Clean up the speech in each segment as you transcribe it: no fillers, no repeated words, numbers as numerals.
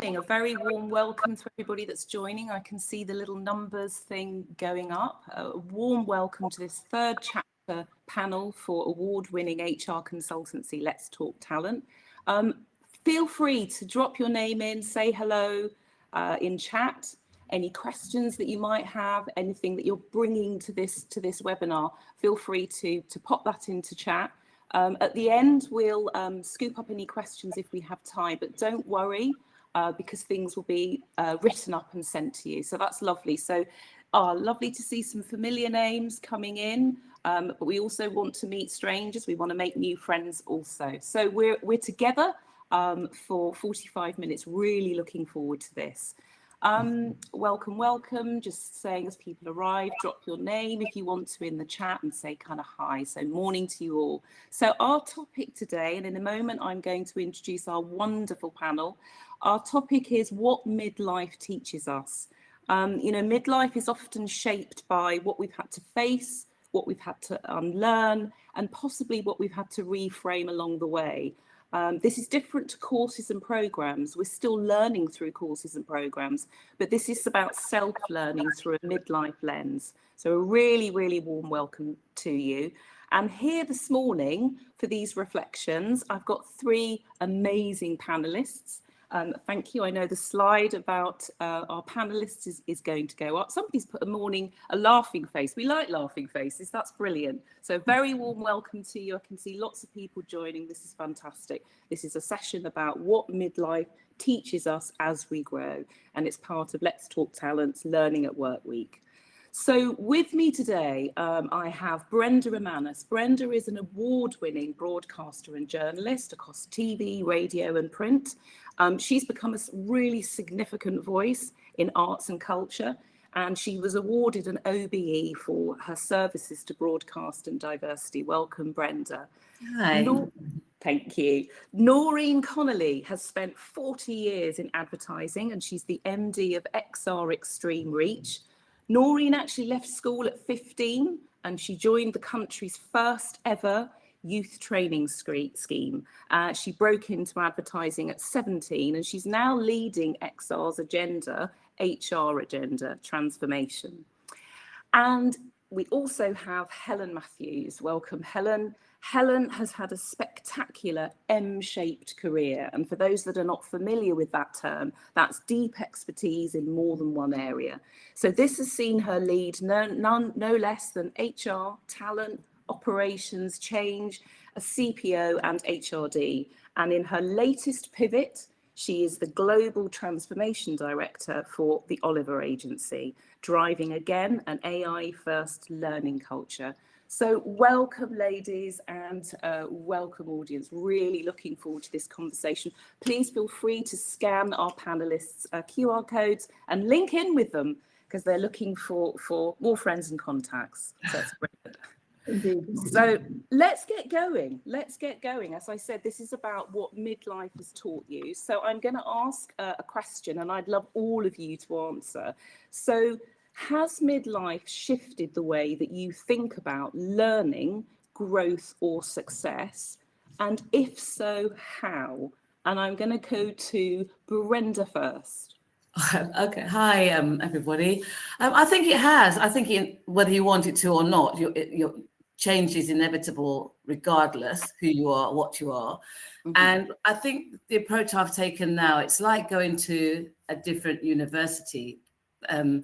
A very warm welcome to everybody that's joining. I can see the little numbers thing going up. A warm welcome to this third chapter panel for award-winning HR consultancy, Let's Talk Talent. Feel free to drop your name in, say hello in chat. Any questions that you might have, anything that you're bringing to this webinar, feel free to pop that into chat. At the end, we'll scoop up any questions if we have time, but don't worry. Because things will be written up and sent to you. So that's lovely. So lovely to see some familiar names coming in, but we also want to meet strangers. We want to make new friends also. So we're together for 45 minutes, really looking forward to this. Welcome. Just saying as people arrive, drop your name if you want to in the chat and say kind of hi. So morning to you all. So our topic today, and in a moment, I'm going to introduce our wonderful panel. Our topic is what midlife teaches us. Midlife is often shaped by what we've had to face, what we've had to unlearn, and possibly what we've had to reframe along the way. This is different to courses and programs. We're still learning through courses and programs, but this is about self-learning through a midlife lens. So a really, really warm welcome to you. And here this morning for these reflections, I've got three amazing panelists. Thank you. I know the slide about our panelists is going to go up. Somebody's put a laughing face. We like laughing faces. That's brilliant. So very warm welcome to you. I can see lots of people joining. This is fantastic. This is a session about what midlife teaches us as we grow. And it's part of Let's Talk Talent's Learning at Work Week. So with me today, I have Brenda Emmanus. Brenda is an award-winning broadcaster and journalist across TV, radio and print. She's become a really significant voice in arts and culture, and she was awarded an OBE for her services to broadcast and diversity. Welcome, Brenda. Hi. Thank you. Noreen Connolly has spent 40 years in advertising, and she's the MD of XR Extreme Reach. Noreen actually left school at 15 and she joined the country's first ever youth training scheme. She broke into advertising at 17 and she's now leading XR's agenda, HR agenda, transformation. And we also have Helen Matthews. Welcome, Helen. Helen has had a spectacular M-shaped career. And for those that are not familiar with that term, that's deep expertise in more than one area. So this has seen her lead no less than HR, talent, operations, change, a CPO and HRD. And in her latest pivot, she is the Global Transformation Director for the Oliver Agency, driving again an AI-first learning culture. So welcome, ladies, and welcome, audience. Really looking forward to this conversation. Please feel free to scan our panelists' QR codes and link in with them because they're looking for more friends and contacts. So that's great. Indeed. So let's get going. As I said, this is about what midlife has taught you. So I'm going to ask a question, and I'd love all of you to answer. So, has midlife shifted the way that you think about learning, growth or success? And if so, how? And I'm going to go to Brenda first. Okay. Hi, everybody. I think it has. I think whether you want it to or not, your change is inevitable regardless who you are, what you are. Mm-hmm. And I think the approach I've taken now, it's like going to a different university. A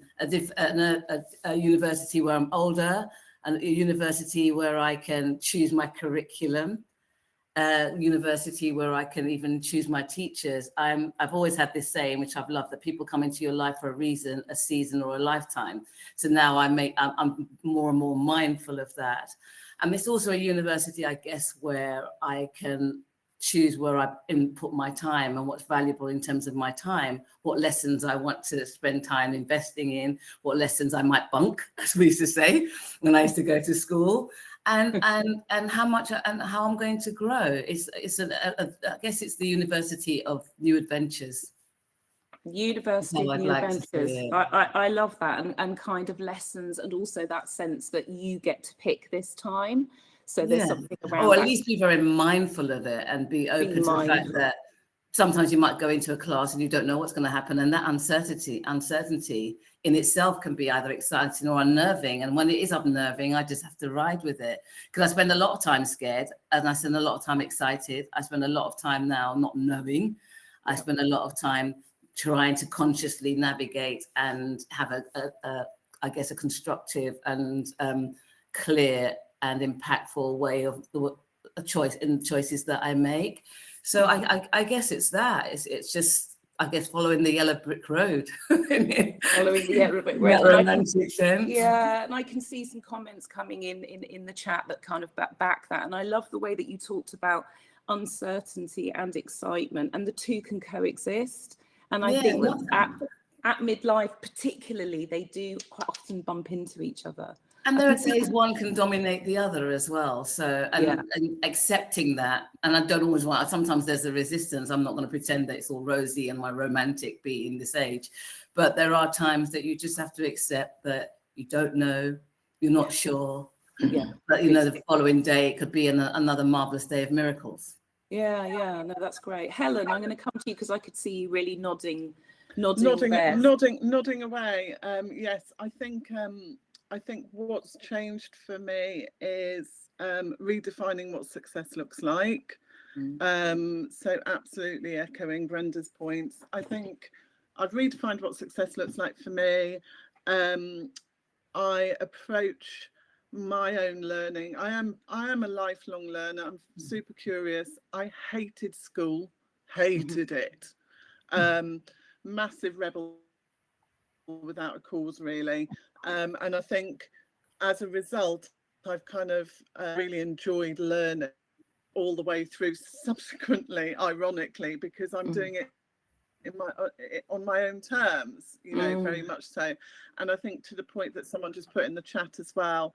university where I'm older, and a university where I can choose my curriculum, a university where I can even choose my teachers. I've always had this saying, which I've loved, that people come into your life for a reason, a season or a lifetime. So now I'm more and more mindful of that. And it's also a university, I guess, where I can choose where I input my time and what's valuable in terms of my time, what lessons I want to spend time investing in, what lessons I might bunk, as we used to say when I used to go to school, and how much and how I'm going to grow. I guess it's the university of new adventures. University of New Adventures. I love that, and kind of lessons, and also that sense that you get to pick this time. So there's something around or at least be very mindful of it and be open to the fact that sometimes you might go into a class and you don't know what's going to happen, and that uncertainty in itself can be either exciting or unnerving. And when it is unnerving, I just have to ride with it, because I spend a lot of time scared and I spend a lot of time excited. I spend a lot of time now not knowing. I spend a lot of time trying to consciously navigate and have I guess, a constructive and clear and impactful way of choices that I make. So I guess it's that. It's just, I guess, following the yellow brick road. Following the yellow brick road. Romantic sense. Yeah, and I can see some comments coming in the chat that kind of back that. And I love the way that you talked about uncertainty and excitement, and the two can coexist. And I think that at midlife particularly, they do quite often bump into each other. And there are days one can dominate the other as well. So, and accepting that, and I don't always want, sometimes there's a resistance. I'm not going to pretend that it's all rosy and my romantic beat in this age. But there are times that you just have to accept that you don't know, you're not sure. Yeah. But, you know, the following day, it could be another marvelous day of miracles. Yeah. No, that's great. Helen, I'm going to come to you because I could see you really nodding away. Yes, I think what's changed for me is redefining what success looks like. So absolutely echoing Brenda's points. I think I've redefined what success looks like for me. I approach my own learning. I am a lifelong learner. I'm super curious. I hated school, hated it. Massive rebel without a cause, really. And I think as a result, I've kind of really enjoyed learning all the way through subsequently, ironically, because I'm doing it on my own terms, you know, very much so. And I think to the point that someone just put in the chat as well,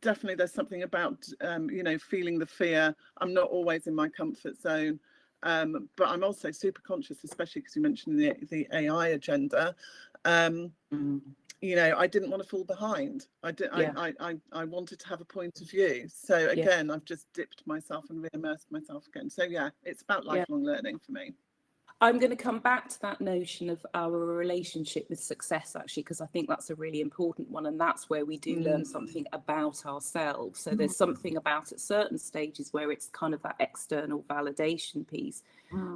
definitely there's something about, you know, feeling the fear. I'm not always in my comfort zone. But I'm also super conscious, especially because you mentioned the AI agenda. You know, I didn't want to fall behind. I wanted to have a point of view. So again, I've just dipped myself and re-immersed myself again. So yeah, it's about lifelong learning for me. I'm going to come back to that notion of our relationship with success, actually, because I think that's a really important one. And that's where we do learn something about ourselves. So there's something about at certain stages where it's kind of that external validation piece.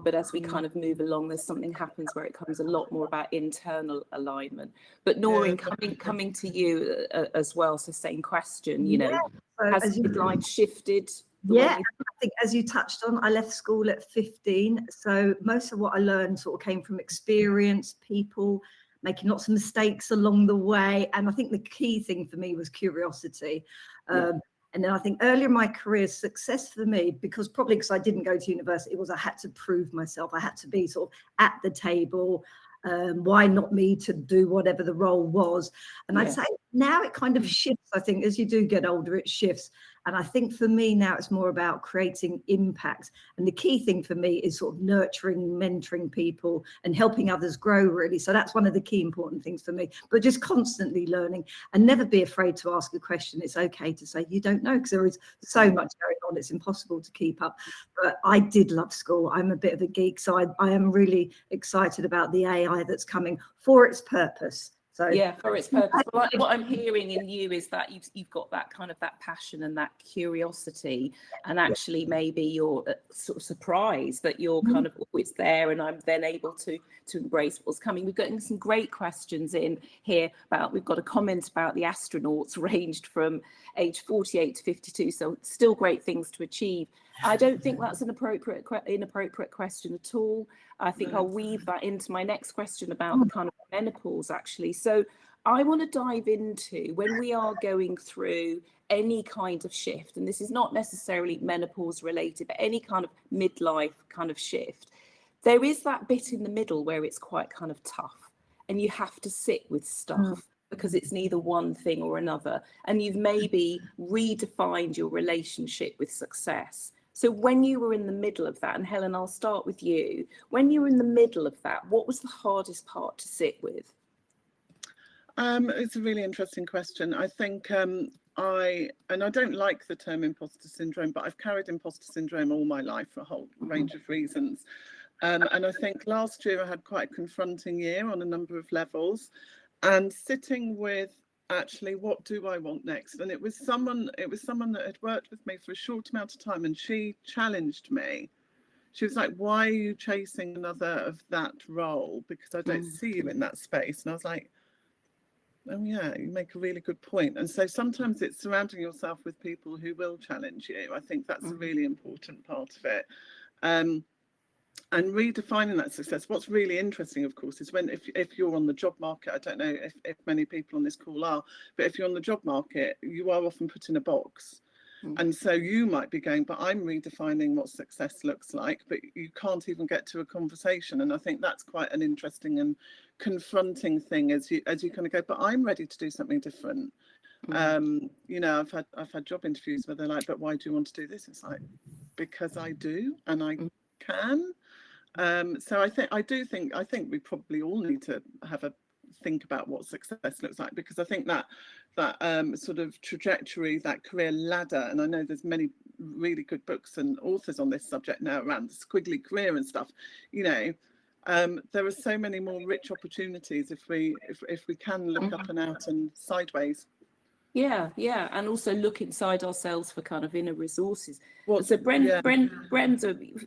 But as we kind of move along, there's something happens where it comes a lot more about internal alignment. But Noreen, coming to you as well, so same question, you know, has midlife shifted? I think as you touched on, I left school at 15. So most of what I learned sort of came from experience, people, making lots of mistakes along the way. And I think the key thing for me was curiosity. And then I think earlier in my career, success for me, because I didn't go to university, was I had to prove myself. I had to be sort of at the table. Why not me to do whatever the role was? And I'd say now it kind of shifts. I think as you do get older, it shifts. And I think for me now it's more about creating impact. And the key thing for me is sort of nurturing, mentoring people and helping others grow, really. So that's one of the key important things for me. But just constantly learning and never be afraid to ask a question. It's okay to say you don't know, because there is so much going on. It's impossible to keep up. But I did love school. I'm a bit of a geek. So I am really excited about the AI that's coming for its purpose. So for its purpose. But what I'm hearing in you is that you've got that kind of that passion and that curiosity, and actually maybe you're sort of surprised that you're kind of, oh, it's there, and I'm then able to embrace what's coming. We've got some great questions in here about, we've got a comment about the astronauts ranged from age 48 to 52, so still great things to achieve. I don't think that's an inappropriate question at all. I think I'll weave that into my next question about the kind of menopause, actually. So I want to dive into when we are going through any kind of shift, and this is not necessarily menopause related, but any kind of midlife kind of shift. There is that bit in the middle where it's quite kind of tough, and you have to sit with stuff because it's neither one thing or another. And you've maybe redefined your relationship with success. So when you were in the middle of that, and Helen, I'll start with you. When you were in the middle of that, what was the hardest part to sit with? It's a really interesting question. I think I don't like the term imposter syndrome, but I've carried imposter syndrome all my life for a whole range of reasons. And I think last year I had quite a confronting year on a number of levels, and sitting with actually what do I want next. And it was someone that had worked with me for a short amount of time, and she challenged me. She was like, why are you chasing another of that role? Because I don't see you in that space. And I was like, oh yeah, you make a really good point. And so sometimes it's surrounding yourself with people who will challenge you. I think that's a really important part of it. And redefining that success. What's really interesting, of course, is when if you're on the job market, I don't know if many people on this call are, but if you're on the job market, you are often put in a box. And so you might be going, but I'm redefining what success looks like, but you can't even get to a conversation. And I think that's quite an interesting and confronting thing as you kind of go, but I'm ready to do something different. You know, I've had job interviews where they're like, but why do you want to do this? It's like, because I do, and I can. So I think we probably all need to have a think about what success looks like, because I think that sort of trajectory, that career ladder, and I know there's many really good books and authors on this subject now around the squiggly career and stuff, you know, there are so many more rich opportunities if we can look up and out and sideways. Yeah, and also look inside ourselves for kind of inner resources. So Brenda,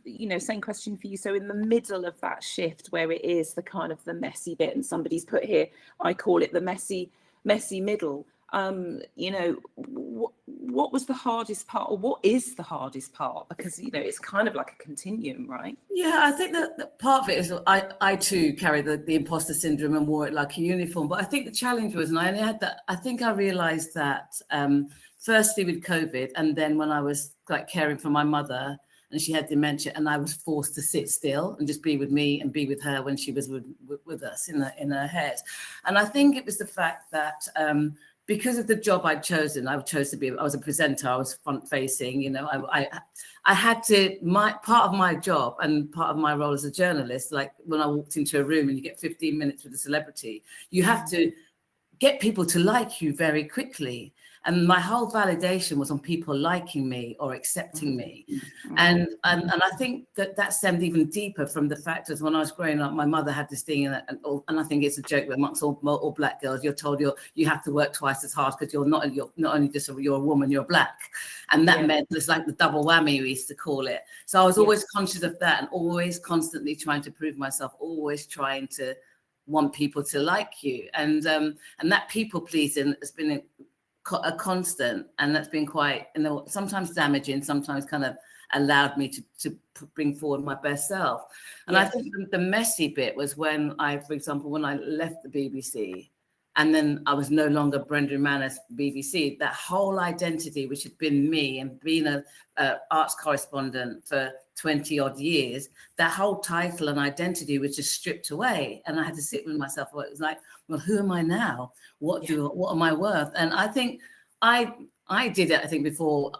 you know, same question for you. So in the middle of that shift where it is the kind of the messy bit, and somebody's put here, I call it the messy middle. You know, what was the hardest part, or what is the hardest part? Because, you know, it's kind of like a continuum, right? Yeah, I think that part of it is I too carry the imposter syndrome and wore it like a uniform. But I think the challenge was, and I only had that, I think I realized that firstly with COVID, and then when I was like caring for my mother and she had dementia, and I was forced to sit still and just be with me and be with her when she was with us in her head. And I think it was the fact that because of the job I'd chosen, I was a presenter, I was front facing, you know, I had to, part of my job and part of my role as a journalist, like when I walked into a room and you get 15 minutes with a celebrity, you have to get people to like you very quickly. And my whole validation was on people liking me or accepting me. And I think that stemmed even deeper from the fact that when I was growing up, my mother had this thing, and I think it's a joke amongst all black girls, you're told you have to work twice as hard because you're not only just you're a woman, you're black. And that meant it's like the double whammy, we used to call it. So I was always conscious of that, and always constantly trying to prove myself, always trying to want people to like you. And that people pleasing has been a constant, and that's been quite, you know, sometimes damaging, sometimes kind of allowed me to bring forward my best self. And I think the messy bit was when for example, when I left the BBC, and then I was no longer Brenda Emmanus BBC, that whole identity, which had been me and being a arts correspondent for 20 odd years, that whole title and identity was just stripped away. And I had to sit with myself. It was like, well, who am I now? What am I worth? And I think I did it, I think, before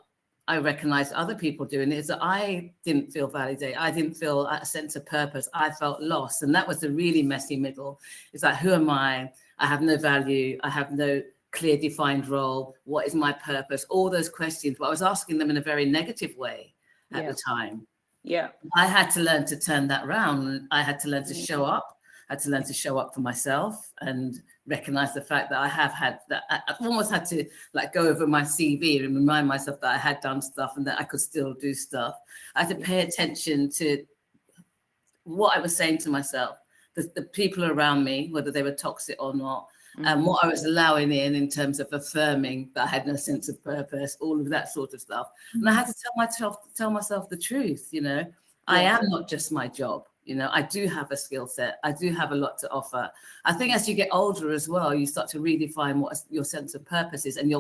I recognized other people doing it, is that I didn't feel validated. I didn't feel a sense of purpose. I felt lost. And that was the really messy middle. It's like, who am I? I have no value. I have no clear defined role. What is my purpose? All those questions, but I was asking them in a very negative way at the time. Yeah. I had to learn to turn that around. I had to learn to show up. I had to learn to show up for myself and recognize the fact that I have had that. I almost had to like go over my CV and remind myself that I had done stuff and that I could still do stuff. I had to pay attention to what I was saying to myself, the people around me, whether they were toxic or not, and what I was allowing in terms of affirming that I had no sense of purpose, all of that sort of stuff. And I had to tell myself the truth, you know. I am not just my job. You know, I do have a skill set. I do have a lot to offer. I think as you get older as well, you start to redefine what your sense of purpose is and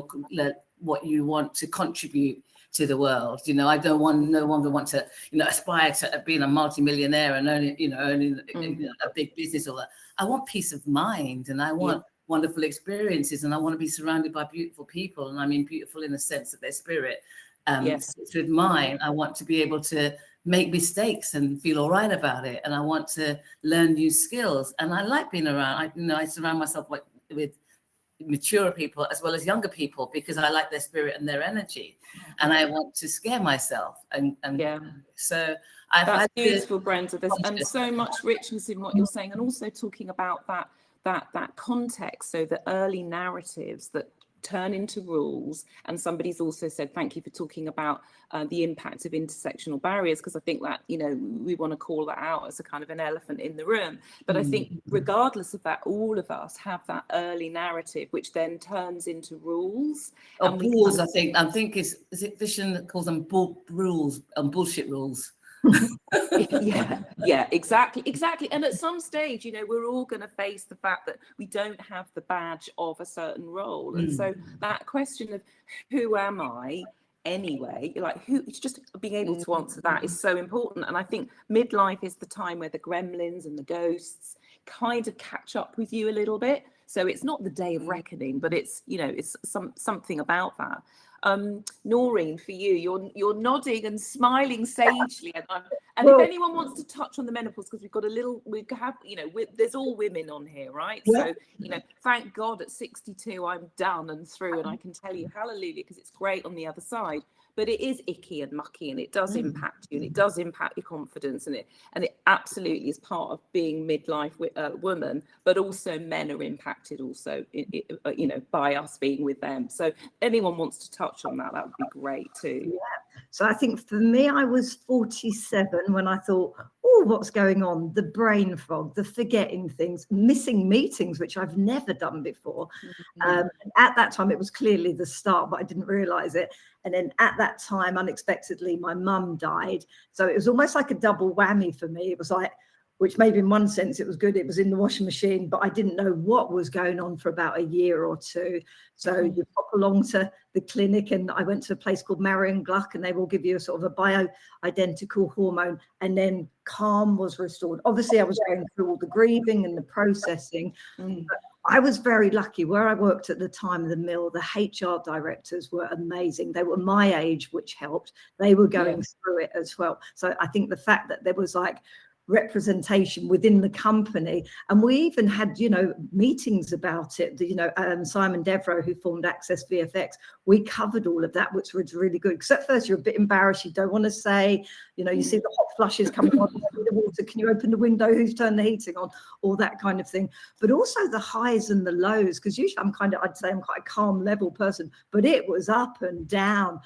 what you want to contribute to the world. You know, I no longer want to, you know, aspire to being a multimillionaire and owning a big business or that. I want peace of mind, and I want wonderful experiences, and I want to be surrounded by beautiful people. And I mean beautiful in the sense of their spirit. With mine, I want to be able to make mistakes and feel all right about it, and I want to learn new skills. And I like being around. I surround myself with mature people as well as younger people because I like their spirit and their energy, and I want to scare myself. And so That's beautiful, Brenda. There's so much richness in what you're saying, and also talking about that context. So the early narratives that turn into rules. And somebody's also said, thank you for talking about the impact of intersectional barriers, because I think that, you know, we want to call that out as a kind of an elephant in the room. But I think regardless of that, all of us have that early narrative, which then turns into rules. And rules, I think is it Vision that calls them rules and bullshit rules? yeah, exactly. And at some stage, you know, we're all going to face the fact that we don't have the badge of a certain role. And so that question of who am I anyway, like who, it's just being able to answer that is so important. And I think midlife is the time where the gremlins and the ghosts kind of catch up with you a little bit. So it's not the day of reckoning, but it's, you know, it's something about that. Noreen, for you, you're nodding and smiling sagely, and if anyone wants to touch on the menopause, because there's all women on here, right? So, you know, thank God at 62 I'm done and through, and I can tell you hallelujah, because it's great on the other side. But it is icky and mucky, and it does impact you, and it does impact your confidence, and it absolutely is part of being midlife woman. But also men are impacted also, you know, by us being with them. So anyone wants to touch on that, that would be great too. Yeah. So I think for me, I was 47 when I thought, oh, what's going on? The brain fog, the forgetting things, missing meetings, which I've never done before. At that time, it was clearly the start, but I didn't realize it. And then at that time, unexpectedly, my mum died. So it was almost like a double whammy for me. It was like, which maybe in one sense it was good, it was in the washing machine, but I didn't know what was going on for about a year or two. So you pop along to the clinic, and I went to a place called Marion Gluck, and they will give you a sort of a bioidentical hormone, and then calm was restored. Obviously I was going through all the grieving and the processing, but I was very lucky. Where I worked at the time of the mill, the HR directors were amazing. They were my age, which helped. They were going through it as well. So I think the fact that there was like representation within the company, and we even had, you know, meetings about it, you know, Simon Devereux, who formed Access VFX, we covered all of that, which was really good, because at first you're a bit embarrassed, you don't want to say, you know, you see the hot flushes coming on, the water, can you open the window, who's turned the heating on, all that kind of thing. But also the highs and the lows, because usually I'd say I'm quite a calm level person, but it was up and down.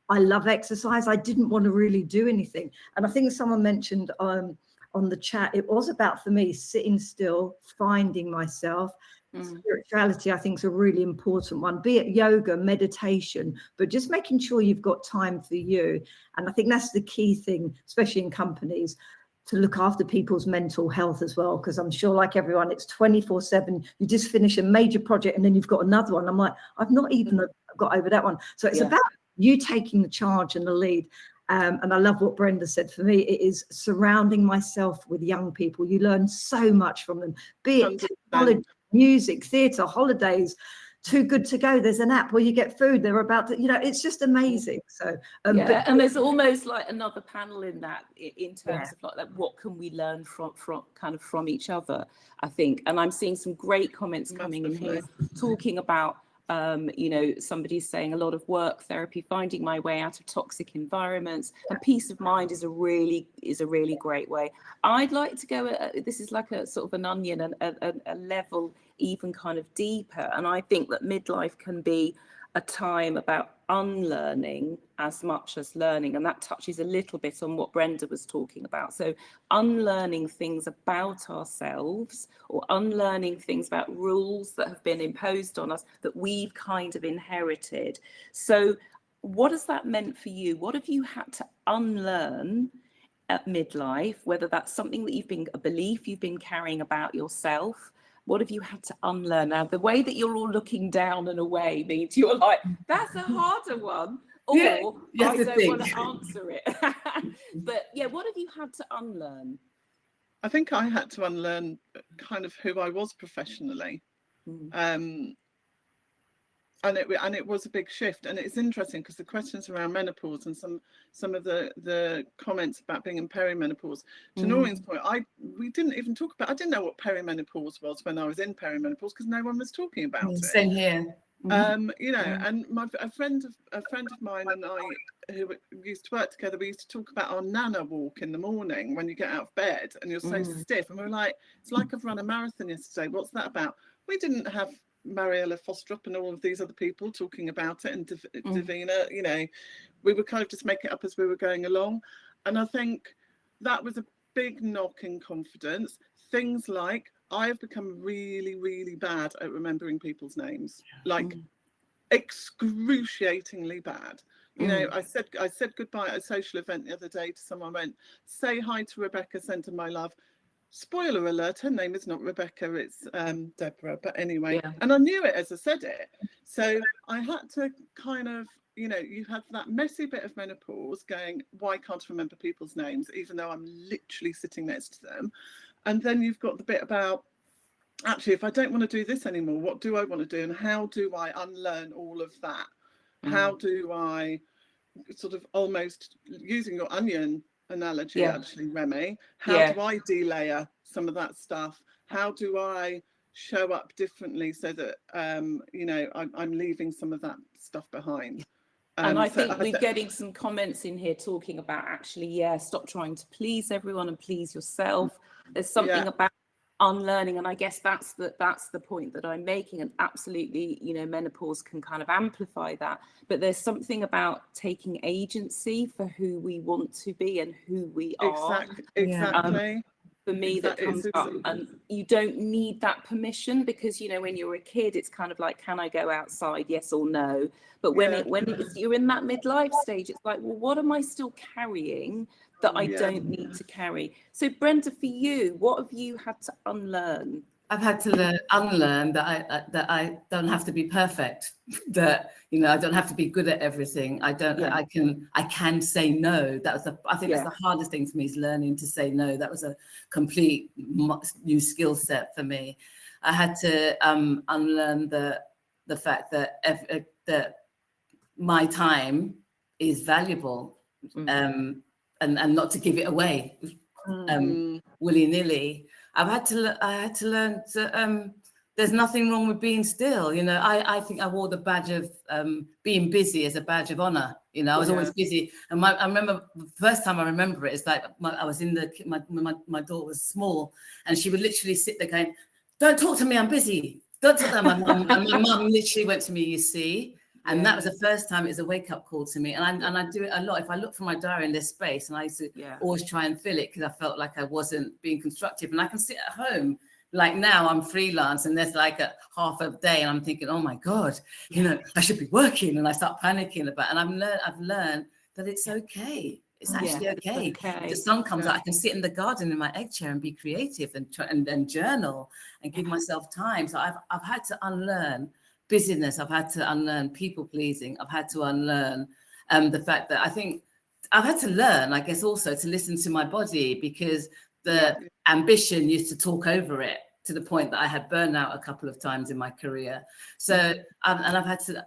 I love exercise. I didn't want to really do anything. And I think someone mentioned on the chat, it was about, for me, sitting still, finding myself. Spirituality, I think, is a really important one, be it yoga, meditation, but just making sure you've got time for you. And I think that's the key thing, especially in companies, to look after people's mental health as well, because I'm sure, like everyone, it's 24/7. You just finish a major project and then you've got another one. I'm like, I've not even got over that one. So it's about you taking the charge and the lead. And I love what Brenda said. For me, it is surrounding myself with young people. You learn so much from them, be it technology, music, theatre, holidays. Too Good to Go. There's an app where you get food. They're about to, you know, it's just amazing. So, and there's almost like another panel in that, in terms of like what can we learn from each other, I think. And I'm seeing some great comments coming in here talking about, you know, somebody's saying a lot of work therapy, finding my way out of toxic environments, and peace of mind is a really great way. I'd like to go, this is like a sort of an onion, and a level even kind of deeper. And I think that midlife can be a time about unlearning as much as learning, and that touches a little bit on what Brenda was talking about. So unlearning things about ourselves, or unlearning things about rules that have been imposed on us that we've kind of inherited. So what has that meant for you? What have you had to unlearn at midlife, whether that's something that a belief you've been carrying about yourself? What have you had to unlearn? Now, the way that you're all looking down and away means you're like, that's a harder one. Or I don't want to answer it. But yeah, what have you had to unlearn? I think I had to unlearn kind of who I was professionally. And it was a big shift. And it's interesting because the questions around menopause and some of the comments about being in perimenopause, to Noreen's point, we didn't even talk about, I didn't know what perimenopause was when I was in perimenopause, because no one was talking about it. Same here. You know, and a friend of mine and I, who used to work together, we used to talk about our nana walk in the morning when you get out of bed and you're so stiff, and we were like, it's like I've run a marathon yesterday. What's that about? We didn't have Mariella Fostrup and all of these other people talking about it, and Davina, you know, we were kind of just making it up as we were going along. And I think that was a big knock in confidence. Things like, I have become really, really bad at remembering people's names, like excruciatingly bad. You know, I said goodbye at a social event the other day to someone. Went, say hi to Rebecca, send her my love. Spoiler alert, her name is not Rebecca, it's Deborah. But anyway, and I knew it as I said it. So I had to kind of, you know, you have that messy bit of menopause going, why can't I remember people's names, even though I'm literally sitting next to them? And then you've got the bit about, actually, if I don't want to do this anymore, what do I want to do? And how do I unlearn all of that? How do I sort of, almost using your onion analogy, actually, Remi, how do I delayer some of that stuff? How do I show up differently so that, you know, I'm leaving some of that stuff behind? And I think we're getting some comments in here talking about, actually, stop trying to please everyone and please yourself. There's something about unlearning, and I guess that's the point that I'm making. And absolutely, you know, menopause can kind of amplify that, but there's something about taking agency for who we want to be and who we are. Exactly. For me, that comes up, and you don't need that permission, because, you know, when you're a kid, it's kind of like, can I go outside, yes or no? But when you're in that midlife stage, it's like, well, what am I still carrying that I don't need to carry? So Brenda, for you, what have you had to unlearn? I've had to unlearn that I don't have to be perfect. That, you know, I don't have to be good at everything. I can say no. That was I think that's the hardest thing for me, is learning to say no. That was a complete new skill set for me. I had to unlearn the fact that that my time is valuable, and not to give it away willy-nilly. I had to learn to, there's nothing wrong with being still. You know, I think I wore the badge of being busy as a badge of honor. You know, I was always busy. And I remember the first time I remember it, it's like I was in my daughter was small, and she would literally sit there going, don't talk to me, I'm busy. Don't talk to my mum. And my mum literally went to me, you see. And that was the first time it was a wake-up call to me. And I do it a lot. If I look for my diary in this space, and I used to always try and fill it, because I felt like I wasn't being constructive. And I can sit at home, like now I'm freelance, and there's like a half a day, and I'm thinking, oh my God, you know, I should be working. And I start panicking about it. And I've learned that it's okay. It's actually okay. If the sun comes out, I can sit in the garden in my egg chair and be creative and journal and give myself time. So I've had to unlearn busyness. I've had to unlearn people pleasing. I've had to unlearn the fact that I think I've had to learn, I guess, also to listen to my body, because the ambition used to talk over it, to the point that I had burnout a couple of times in my career. So I've had to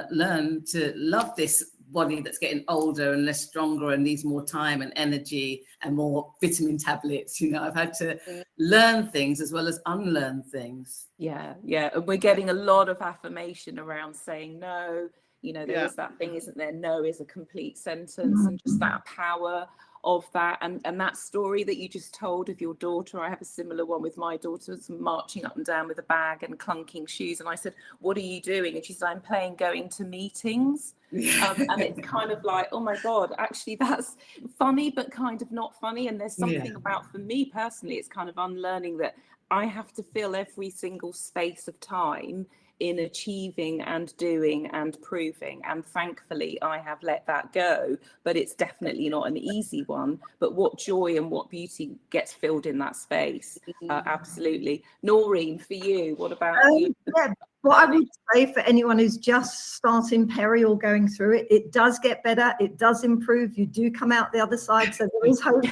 learn to love this body that's getting older and less stronger and needs more time and energy and more vitamin tablets. You know, I've had to learn things as well as unlearn things. And we're getting a lot of affirmation around saying no. You know, there is that thing, isn't there? No is a complete sentence, and just that power of that. And that story that you just told of your daughter, I have a similar one with my daughter, marching up and down with a bag and clunking shoes. And I said, what are you doing? And she said, I'm playing going to meetings. And it's kind of like, oh my God, actually that's funny, but kind of not funny. And there's something about, for me personally, it's kind of unlearning that I have to fill every single space of time in achieving and doing and proving. And thankfully I have let that go, but it's definitely not an easy one. But what joy and what beauty gets filled in that space. Absolutely. Noreen, for you, what about you? What I would say for anyone who's just starting peri or going through it, it does get better, it does improve, you do come out the other side, so there is hope.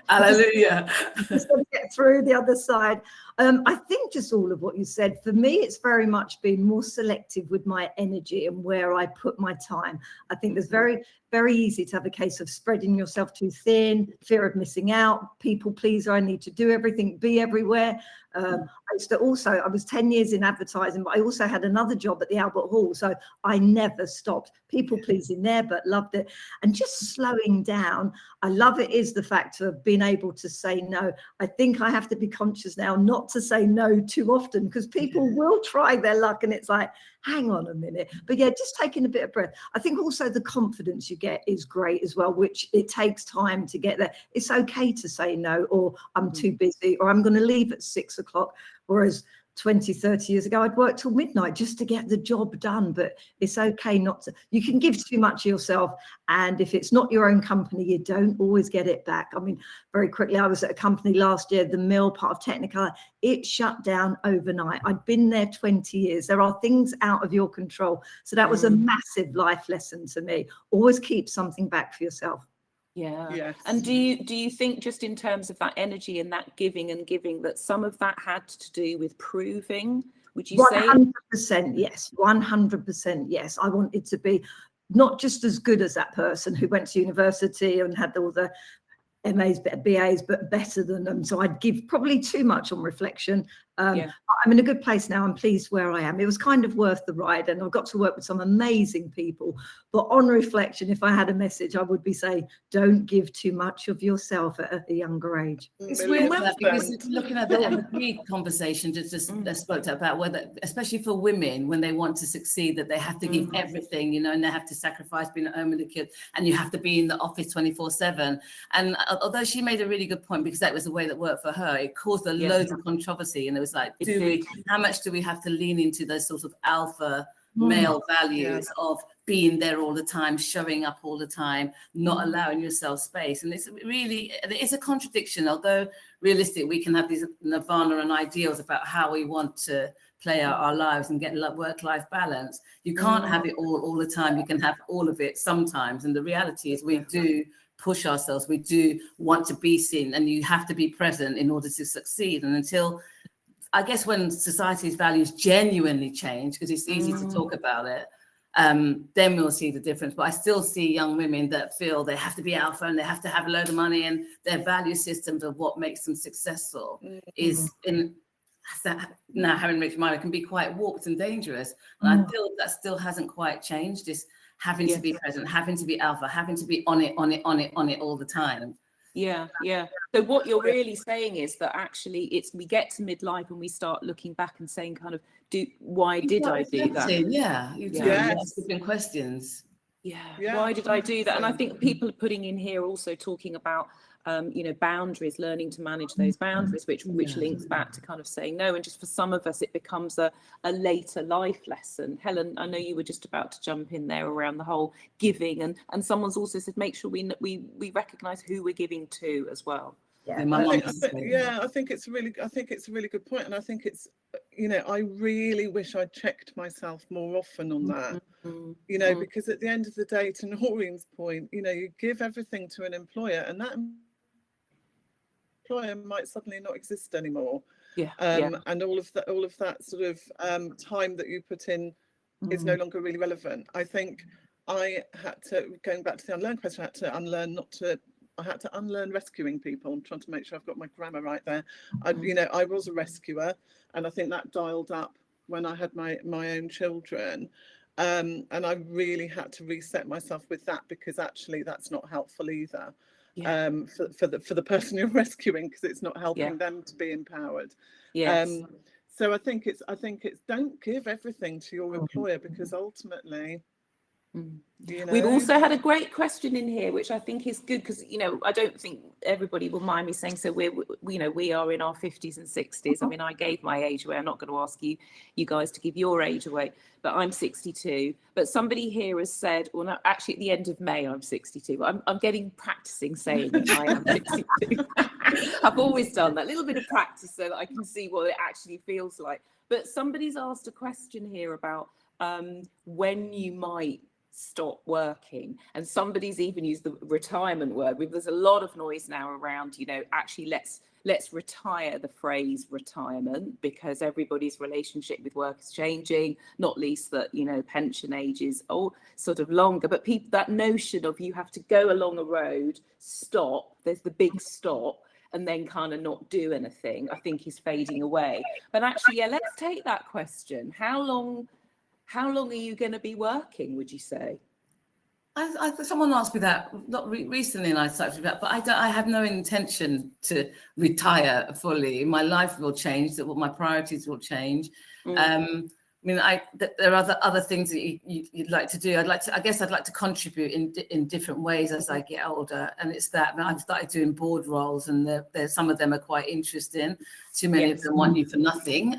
Hallelujah. Just got to get through the other side. I think just all of what you said, for me, it's very much been more selective with my energy and where I put my time. I think there's very very easy to have a case of spreading yourself too thin, fear of missing out, people pleaser, I need to do everything, be everywhere. I was 10 years in advertising, but I also had another job at the Albert Hall. So I never stopped people pleasing there, but loved it. And just slowing down, I love it is the fact of being able to say no. I think I have to be conscious now not to say no too often, because people will try their luck and it's like, hang on a minute. But yeah, just taking a bit of breath. I think also the confidence you get is great as well, which it takes time to get there. It's okay to say no, or I'm too busy, or I'm going to leave at 6 o'clock. Whereas 20, 30 years ago, I'd work till midnight just to get the job done. But it's okay not to. You can give too much of yourself. And if it's not your own company, you don't always get it back. I mean, very quickly, I was at a company last year, the mill, part of Technicolor. It shut down overnight. I'd been there 20 years. There are things out of your control. So that was a massive life lesson to me. Always keep something back for yourself. Yeah. Yes. And do you think, just in terms of that energy and that giving, that some of that had to do with proving? Would you say? 100% yes. 100% yes. I wanted to be not just as good as that person who went to university and had all the MAs, BAs, but better than them. So I'd give probably too much on reflection. I'm in a good place now. I'm pleased where I am. It was kind of worth the ride, and I've got to work with some amazing people. But on reflection, if I had a message, I would be saying, don't give too much of yourself at a younger age. It's weird because looking at the empathy conversation, just spoke about whether, especially for women, when they want to succeed, that they have to give everything, you know, and they have to sacrifice being at home with the kids, and you have to be in the office 24/7. And although she made a really good point, because that was the way that worked for her, it caused a loads of controversy. And it was like, how much do we have to lean into those sorts of alpha male values of being there all the time, showing up all the time, not allowing yourself space? And it's a contradiction. Although realistic, we can have these nirvana and ideals about how we want to play out our lives and get work-life balance. You can't have it all the time. You can have all of it sometimes. And the reality is we do push ourselves. We do want to be seen, and you have to be present in order to succeed. And until, I guess, when society's values genuinely change, because it's easy to talk about it, then we'll see the difference. But I still see young women that feel they have to be alpha and they have to have a load of money, and their value systems of what makes them successful is in now having rich money can be quite warped and dangerous. And I feel that still hasn't quite changed. This having to be present, having to be alpha, having to be on it all the time. Yeah. So what you're really saying is that actually we get to midlife and we start looking back and saying kind of, why did I do that? Yeah, you do. Yes. Different questions. Yeah. Why did I do that? And I think people are putting in here also talking about boundaries, learning to manage those boundaries, which links back to kind of saying no. And just for some of us, it becomes a later life lesson. Helen, I know you were just about to jump in there around the whole giving, and someone's also said make sure we recognise who we're giving to as well. I think it's a really good point, and I think it's, I really wish I checked myself more often on that. Because at the end of the day, to Noreen's point, you give everything to an employer, and that employer might suddenly not exist anymore. And all of that sort of time that you put in is no longer really relevant. I think I had to, going back to the unlearn question, I had to unlearn rescuing people. I'm trying to make sure I've got my grammar right there. I was a rescuer, and I think that dialed up when I had my own children. And I really had to reset myself with that, because actually that's not helpful either. For the person you're rescuing, because it's not helping them to be empowered. So I think it's don't give everything to your employer, because ultimately We've also had a great question in here, which I think is good, because I don't think everybody will mind me saying, so we are in our 50s and 60s. I mean, I gave my age away. I'm not going to ask you guys to give your age away, but I'm 62. But somebody here has said, well, no, actually at the end of May I'm 62, but I'm practicing saying that I am 62. I've always done that little bit of practice so that I can see what it actually feels like. But somebody's asked a question here about when you might stop working, and somebody's even used the retirement word. There's a lot of noise now around, actually let's let's retire the phrase retirement, because everybody's relationship with work is changing, not least that, you know, pension age is sort of longer, but people, that notion of you have to go along a road, stop, there's the big stop, and then kind of not do anything, I think is fading away. But actually, yeah, let's take that question. How long are you going to be working, would you say? Someone asked me that not recently, and I started that, but I have no intention to retire fully. My life will change, that my priorities will change. I mean, there are other things that you'd like to do. I'd like to contribute in different ways as I get older, and it's that I've started doing board roles, and some of them are quite interesting. Too many of them want you for nothing,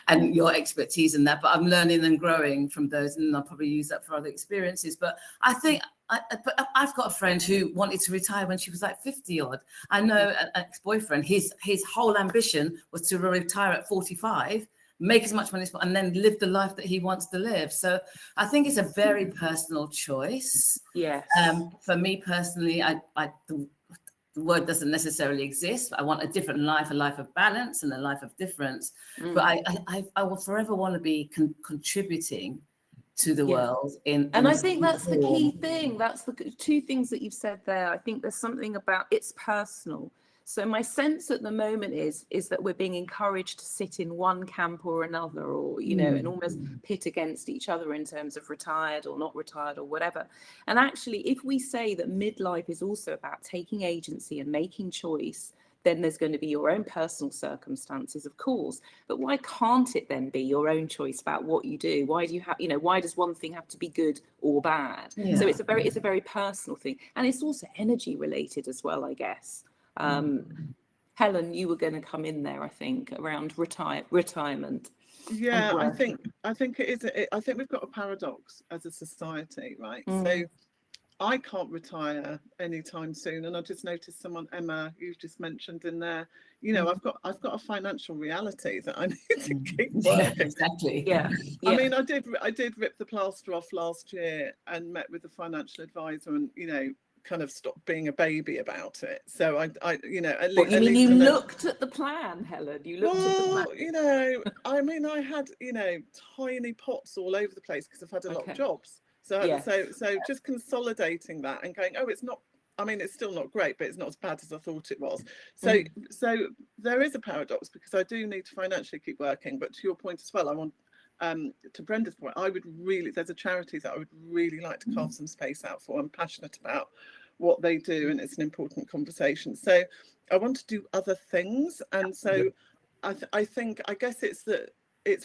and your expertise in that. But I'm learning and growing from those, and I'll probably use that for other experiences. But I think I've got a friend who wanted to retire when she was like 50 odd. I know an ex-boyfriend. His whole ambition was to retire at 45. Make as much money as possible, and then live the life that he wants to live. So I think it's a very personal choice. Yes. For me personally, the word doesn't necessarily exist. I want a different life, a life of balance and a life of difference. But I will forever want to be contributing to the world. And I think that's the key thing. That's the two things that you've said there. I think there's something about it's personal. So my sense at the moment is that we're being encouraged to sit in one camp or another, or, you know, and almost pit against each other in terms of retired or not retired or whatever. And actually, if we say that midlife is also about taking agency and making choice, then there's going to be your own personal circumstances, of course. But why can't it then be your own choice about what you do? Why do you have, you know, why does one thing have to be good or bad? Yeah. So it's a very personal thing. And it's also energy related as well, I guess. Helen, you were going to come in there, I think, around retirement. Yeah, I think it is. I think we've got a paradox as a society, right? So I can't retire anytime soon, and I just noticed someone, Emma, you've just mentioned in there. You know, I've got a financial reality that I need to keep working. Yeah, exactly. Yeah. I mean, I did rip the plaster off last year and met with a financial advisor, and you know, kind of stopped being a baby about it. So I you know, at least you looked at the plan, Helen. You looked at the plan. You know, I mean, I had, you know, tiny pots all over the place because I've had a lot of jobs. So just consolidating that and going, oh, it's not. I mean, it's still not great, but it's not as bad as I thought it was. So there is a paradox, because I do need to financially keep working. But to your point as well, I want. To Brenda's point, there's a charity that I would really like to carve some space out for. I'm passionate about what they do, and it's an important conversation. So I want to do other things, and so I think, I guess it's a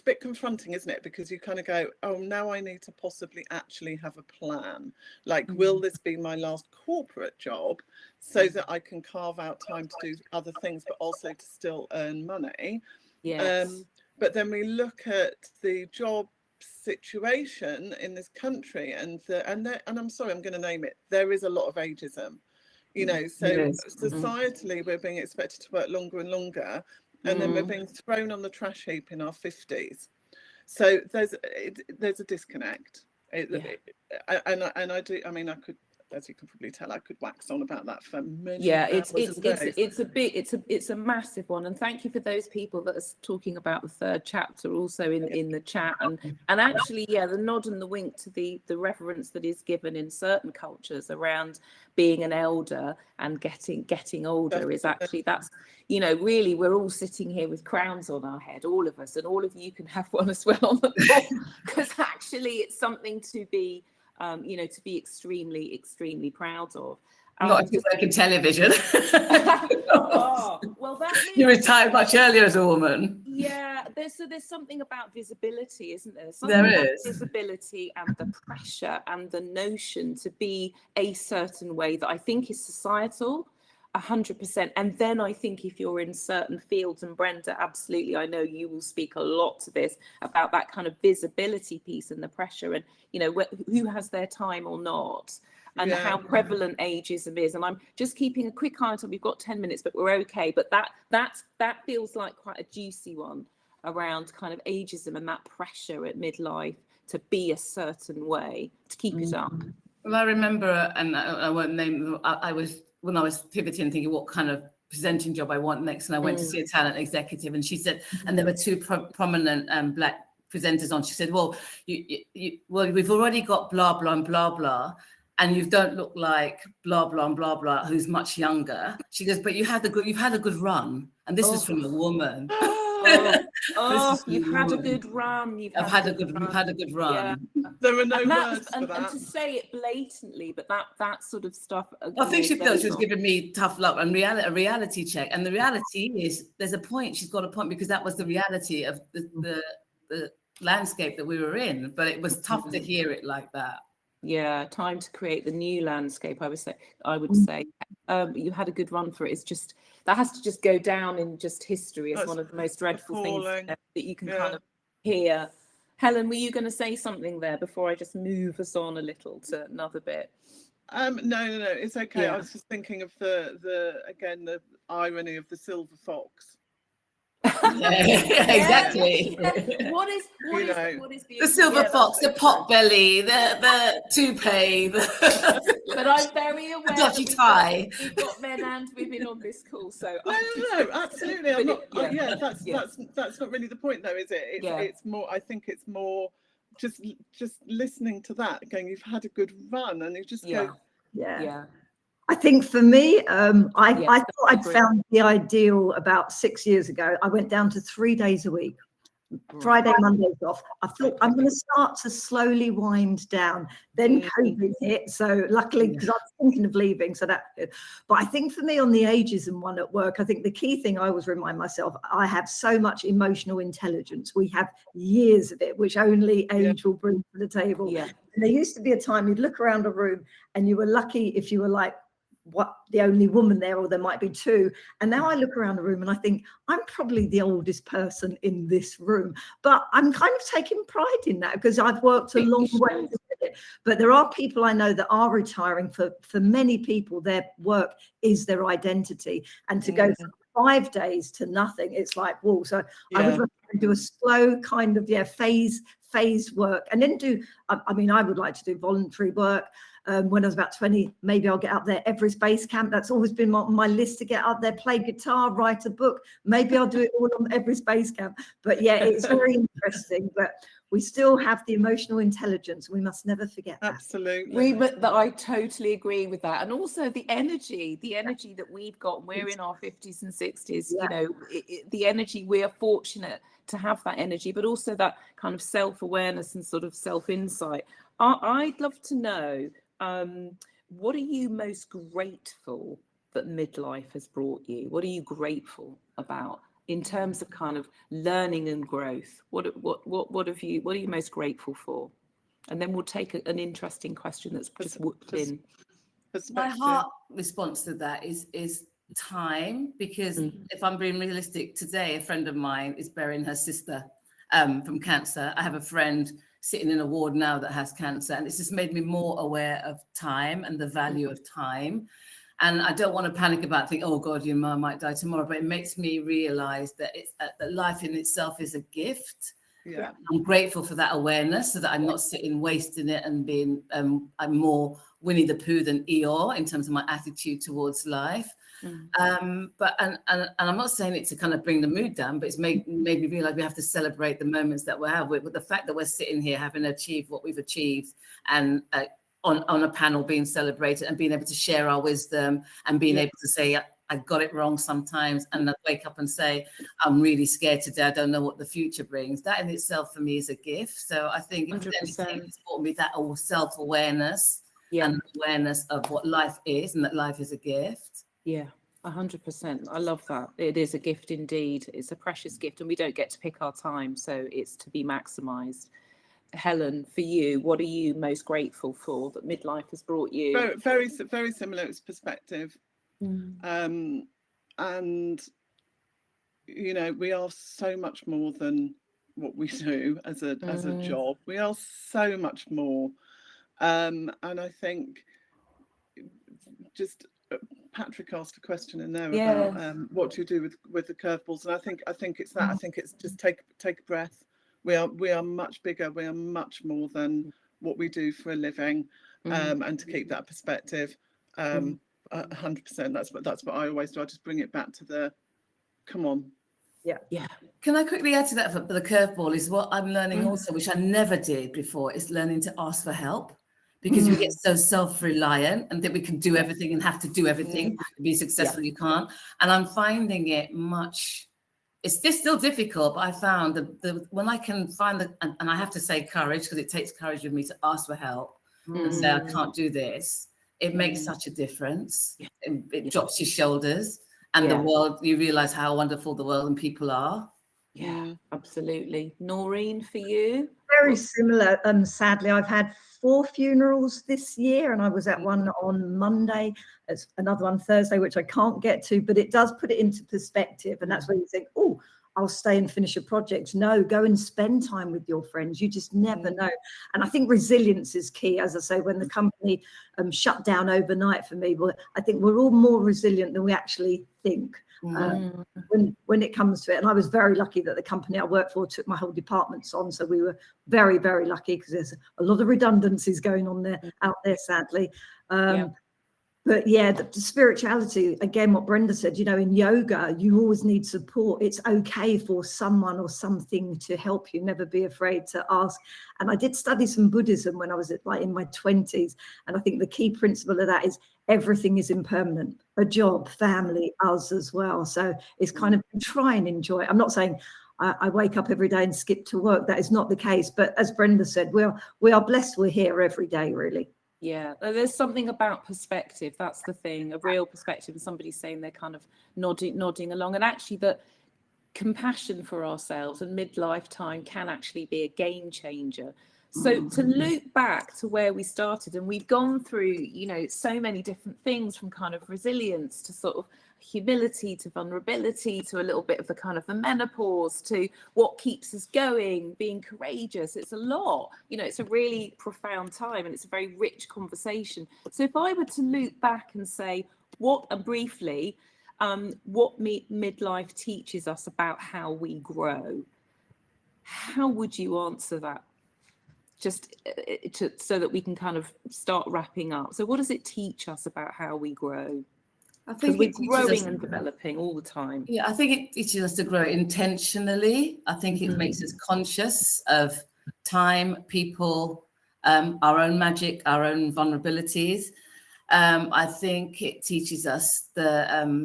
bit confronting, isn't it? Because you kind of go, oh, now I need to possibly actually have a plan. Like, will this be my last corporate job, so that I can carve out time to do other things, but also to still earn money? Yes. But then we look at the job situation in this country, and I'm sorry, I'm going to name it. There is a lot of ageism, you know. So societally, we're being expected to work longer and longer, and then we're being thrown on the trash heap in our 50s. So there's a disconnect. And I do. I mean, I could, as you can probably tell, I could wax on about that for many hours. It's a massive one, and thank you for those people that are talking about the third chapter also in the chat, and actually, the nod and the wink to the reverence that is given in certain cultures around being an elder and getting older is actually, that's, you know, really, we're all sitting here with crowns on our head, all of us, and all of you can have one as well on the floor, because actually it's something to be you know, to be extremely, extremely proud of. Not if you work in television. Well, that means you retired much earlier as a woman. Yeah, there's something about visibility, isn't there? There is visibility and the pressure and the notion to be a certain way that I think is societal. 100%. And then I think if you're in certain fields, and Brenda, absolutely, I know you will speak a lot to this about that kind of visibility piece and the pressure, and, you know, who has their time or not, and how prevalent ageism is. And I'm just keeping a quick eye on, we've got 10 minutes, but we're okay. But that feels like quite a juicy one around kind of ageism and that pressure at midlife to be a certain way, to keep it up. Well, I remember, and I won't name, when I was pivoting, thinking what kind of presenting job I want next, and I went to see a talent executive, and she said, and there were two prominent Black presenters on. She said, well, well, we've already got blah blah and blah blah, and you don't look like blah blah and blah blah who's much younger. She goes, but you've had a good run, and this is from a woman. You've had a good run. We've had a good run. Yeah. There are no words for that. And to say it blatantly, but that sort of stuff. I think she felt she was giving me tough love and a reality check. And the reality is, there's a point. She's got a point, because that was the reality of the landscape that we were in. But it was tough to hear it like that. Yeah, time to create the new landscape. I would say you had a good run for it. It's just that has to just go down in just history as one of the most dreadful things that you can kind of hear. Helen, were you going to say something there before I just move us on a little to another bit? No, it's okay. Yeah. I was just thinking of the irony of the silver fox. Exactly. What is the silver fox, the pot belly, the toupee, But I'm very aware the dodgy tie. We've got men and women on this call, so no, absolutely. I'm not. That's That's not really the point, though, is it? It's more. I think it's more just listening to that, going, you've had a good run, and you just go, yeah. I think for me, I thought I'd found the ideal about 6 years ago. I went down to 3 days a week, Friday, Mondays off. I thought I'm going to start to slowly wind down. Then COVID hit. So luckily, because I was thinking of leaving, so that. But I think for me on the ageism one at work, I think the key thing I always remind myself, I have so much emotional intelligence. We have years of it, which only age will bring to the table. Yeah. And there used to be a time you'd look around a room and you were lucky if you were like, the only woman there, or there might be two. And now I look around the room and I think I'm probably the oldest person in this room, but I'm kind of taking pride in that because I've worked a long way. But there are people I know that are retiring. For many people, their work is their identity, and to go from 5 days to nothing, it's like, whoa. So I would recommend do a slow kind of phase work, and then I would like to do voluntary work. When I was about 20, maybe I'll get out there Everest Base Camp. That's always been on my list, to get out there, play guitar, write a book. Maybe I'll do it all on Everest Base Camp. But yeah, it's very interesting. But we still have the emotional intelligence. We must never forget that. Absolutely. I totally agree with that. And also the energy that we've got. We're in our 50s and 60s, you know, the energy, we are fortunate to have that energy, but also that kind of self-awareness and sort of self-insight. I'd love to know, what are you most grateful that midlife has brought you? What are you grateful about in terms of kind of learning and growth? What are you most grateful for? And then we'll take an interesting question that's just whooped in. My heart response to that is time, because if I'm being realistic, today a friend of mine is burying her sister from cancer. I have a friend sitting in a ward now that has cancer, and it's just made me more aware of time and the value of time. And I don't want to panic about thinking, oh God, your mum might die tomorrow, but it makes me realize that that life in itself is a gift. Yeah. I'm grateful for that awareness, so that I'm not sitting wasting it and being I'm more Winnie the Pooh than Eeyore in terms of my attitude towards life. But I'm not saying it to kind of bring the mood down, but it's made me realize we have to celebrate the moments that we have with the fact that we're sitting here having achieved what we've achieved, and on a panel being celebrated and being able to share our wisdom and being able to say, I got it wrong sometimes, and I wake up and say, I'm really scared today, I don't know what the future brings. That in itself for me is a gift. So I think if anything, it's brought me that self-awareness and awareness of what life is, and that life is a gift. Yeah, 100%. I love that. It is a gift indeed. It's a precious gift, and we don't get to pick our time, so it's to be maximised. Helen, for you, what are you most grateful for that midlife has brought you? Very similar. It's perspective. And you know, we are so much more than what we do as a job. We are so much more. And I think just Patrick asked a question in there about what do you do with the curveballs, and I think it's that. I think it's just take a breath. We are much bigger. We are much more than what we do for a living, and to keep that perspective. 100%. That's what I always do. I just bring it back to the, come on. Yeah. Can I quickly add to that? For the curveball is what I'm learning also, which I never did before, is learning to ask for help, because we get so self-reliant and that we can do everything and have to do everything to be successful. You can't. And I'm finding it it's just still difficult, but I found that when I can find and I have to say courage, because it takes courage with me to ask for help and say, I can't do this. It makes such a difference. It drops your shoulders, and the world, you realize how wonderful the world and people are. Yeah, absolutely. Noreen, for you? Very similar. Sadly, I've had 4 funerals this year, and I was at one on Monday. There's another one Thursday, which I can't get to, but it does put it into perspective. And that's where you think, oh, I'll stay and finish a project. No, go and spend time with your friends. You just never know. And I think resilience is key. As I say, when the company shut down overnight for me, well, I think we're all more resilient than we actually think. When it comes to it. And I was very lucky that the company I work for took my whole departments on. So we were very, very lucky, because there's a lot of redundancies going on out there, sadly. But yeah, the spirituality, again, what Brenda said, in yoga, you always need support. It's okay for someone or something to help you. Never be afraid to ask. And I did study some Buddhism when I was in my 20s. And I think the key principle of that is everything is impermanent. A job, family, us as well. So it's kind of try and enjoy it. I'm not saying I wake up every day and skip to work. That is not the case. But as Brenda said, we are blessed we're here every day, really. Yeah, there's something about perspective. That's the thing, a real perspective. And somebody saying they're kind of nodding along. And actually that compassion for ourselves and midlife time can actually be a game changer. So to loop back to where we started, and we've gone through, so many different things, from kind of resilience to sort of humility to vulnerability to a little bit of the kind of the menopause to what keeps us going, being courageous. It's a lot, it's a really profound time, and it's a very rich conversation. So if I were to loop back and say what midlife teaches us about how we grow, how would you answer that? Just so that we can kind of start wrapping up. So what does it teach us about how we grow? I think we're growing and developing all the time. Yeah, I think it teaches us to grow intentionally. I think it makes us conscious of time, people, our own magic, our own vulnerabilities. I think it teaches us the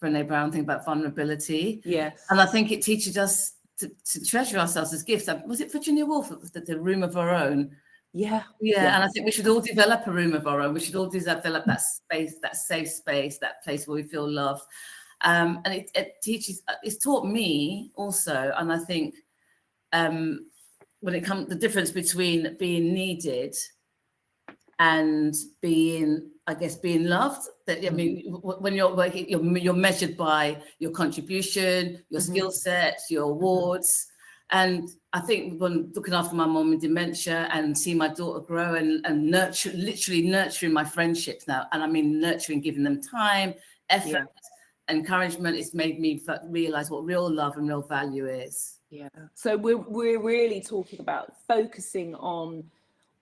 Brené Brown thing about vulnerability. Yes. And I think it teaches us to treasure ourselves as gifts. Was it Virginia Woolf, the room of our own? Yeah. And I think we should all develop a room of our own. We should all develop that space, that safe space, that place where we feel loved. And it's taught me also, and I think when it comes the difference between being needed and being loved. That, I mean, when you're working, you're measured by your contribution, your skill sets, your awards. And I think when looking after my mom with dementia and seeing my daughter grow and literally nurturing my friendships now, and I mean nurturing, giving them time, effort, encouragement, it's made me realize what real love and real value is. Yeah. So we're really talking about focusing on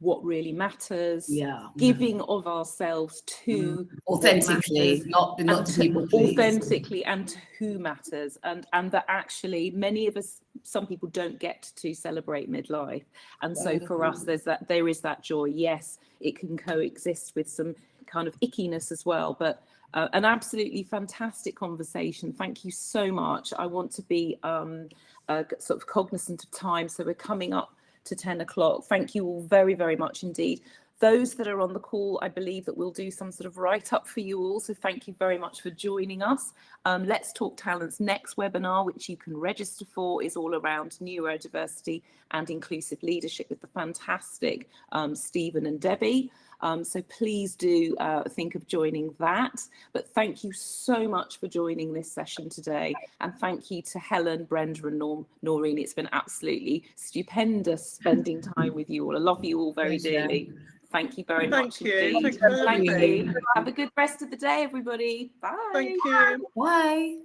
what really matters, giving of ourselves to authentically, not to people please. Authentically, and to who matters, and that actually many of us, some people don't get to celebrate midlife, and so for us there is that joy. Yes, it can coexist with some kind of ickiness as well, but an absolutely fantastic conversation. Thank you so much. I want to be sort of cognizant of time, so we're coming up to 10 o'clock. Thank you all very, very much indeed. Those that are on the call, I believe that we'll do some sort of write-up for you all, so thank you very much for joining us. Let's Talk Talent's next webinar, which you can register for, is all around neurodiversity and inclusive leadership with the fantastic Stephen and Debbie. So please do think of joining that. But thank you so much for joining this session today. And thank you to Helen, Brenda and Noreen. It's been absolutely stupendous spending time with you all. I love you all very dearly. Thank you very much indeed. Thank you. Have a good rest of the day, everybody. Bye. Thank you. Bye.